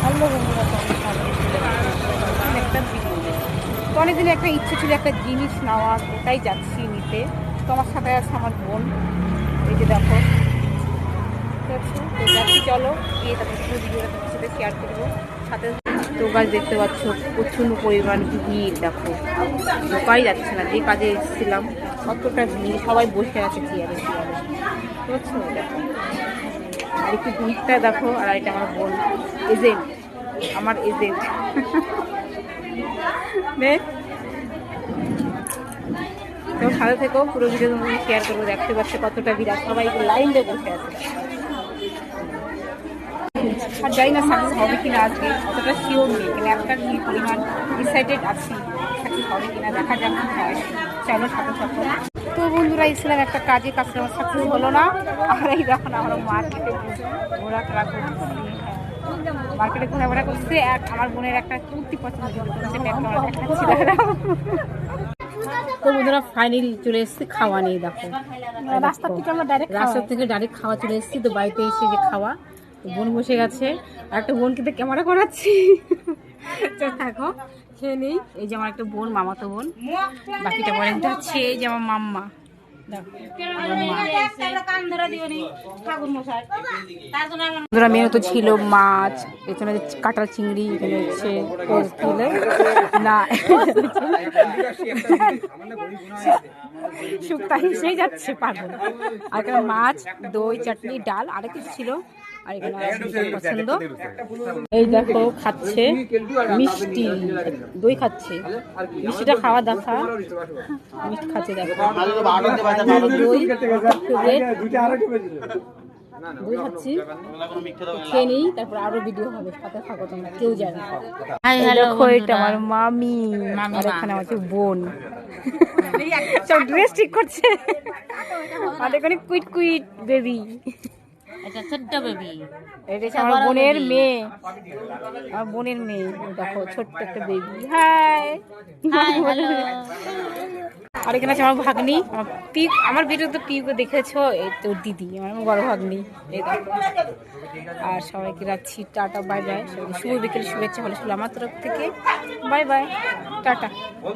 Hello বন্ধুরা, একটা তো অনেকদিন একটা ইচ্ছে ছিল একটা জিনিস নেওয়া, ওটাই যাচ্ছি নিতে। তো আমার সাথে আছে আমার বোন, এই যে দেখো, ঠিক আছে। তো যাচ্ছি, চলো গিয়ে তারপর পুরো ভিডিওটা তোমার সাথে শেয়ার করবো সাথে। তো গাছ দেখতে পাচ্ছ প্রচণ্ড পরিমাণ ভিড়, দেখো ঢোকাই যাচ্ছে না। যে কাজে এসেছিলাম কতটা ভিড়, সবাই বসে আছে চেয়ারে চেয়ারে, বুঝছো? দেখো আর একটু ভিড়টা দেখো। আর এটা আমার বোন, এজেন্ট, আমার এজেন্ট। দেখ তো সাথে থেকেও পুরো ভিডিও তোমাকে শেয়ার করবো। দেখতে পাচ্ছ কতটা ভিড়, সবাই লাইন দিয়ে বসে আছে। আর জানি না সাকসেস হবে কিনা, আজকে অতটা শিওর নেই, কিন্তু একটা পরিমাণ ডিসাইডেড আছি সাকসেস হবে কিনা, দেখা যাক কি হয়। চলো সাথে সাথে। তো বন্ধুরা, এসেছিলাম একটা কাজে, কাজটা আমার সাকসেস হলো না। আর এই দেখো না, আমরা মার্কেটে ঘোরাফেরা করছি, মার্কেটে ঘোরাফেরা করছে। আর আমার বোনের একটা কুর্তি পছন্দ করছে, সেটা একটা আমরা দেখাচ্ছি। তো বন্ধুরা ফাইনালি চলে এসেছি খাওয়া নিয়ে। দেখো রাস্তা থেকে ডাইরেক্ট খাওয়া চলে এসেছি। তো বাড়িতে এসে যে খাওয়া, বোন বসে গেছে, আর একটা বোনকে তো ক্যামেরা করাচ্ছি। দেখো খেয়ে নেই। এই যে আমার একটা বোন, মামাতো বোন, বাকিটা বোন যাচ্ছে। এই যে আমার মাম্মা, মেনু তো ছিল মাছ, এখানে কাঁটা চিংড়ি, এখানে হচ্ছে না শুক্তা হিসেবে যাচ্ছে পাগল। আর এখানে মাছ, দই, চাটনি, ডাল, আরো কিছু ছিল। আর এখানে পছন্দ, এই দেখো খাচ্ছে মিষ্টি, দই খাচ্ছে, মিষ্টিটা খাওয়া দেখা, মিষ্টি খাচ্ছে। দেখো দই দই খাচ্ছি, খেয়ে নিই, তারপর আরো ভিডিও হবে, সাথে থাকো তোমরা, কেউ জানে। দেখো এটা আমার মামি, আর এখানে আমার বোন সব ড্রেস ঠিক করছে। আর এখানে কুইট কুইট বেবি, ছোট্ট বেবি, এটা আমার বোনের মেয়ে, আমার বোনের মেয়ে। দেখো ছোট্ট একটা বেবি। হাই, আর এখানে আছে আমার ভাগ্নি, আমার ভিডিও তো পিউকে দেখেছো, এই তো দিদি, আমার বড় ভাগ্নি। এই দেখো, আর সবাইকে রাখছি টাটা, বাই বাই। শুভ বিকেল শুভেচ্ছা হলে আমার তরফ থেকে, বাই বাই, টাটা।